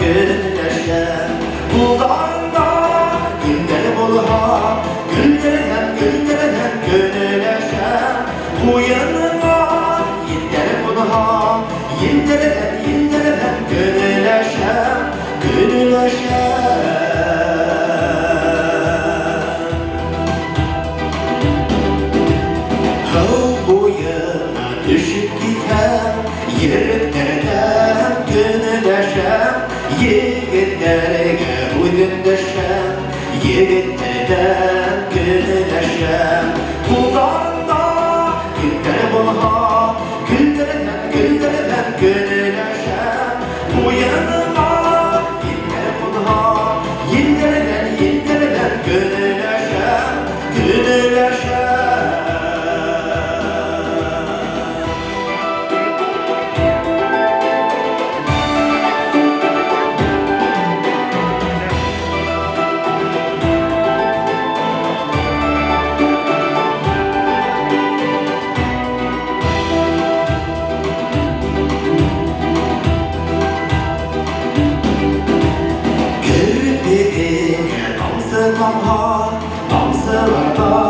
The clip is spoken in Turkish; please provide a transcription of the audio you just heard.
gönleşen bu dağda günler bulha günlerden gönleşen bu yanına yinler bulha yinlerden gönleşen bu yana düşüp giden yerlerden gönleşen yigitlerge uygundeşen yigitlerden gönleşen bu dağda günler bulha günlerden gönleşen bu yanıma yinler bulha yinlerden gönleşen Namsı tamha, namsılarda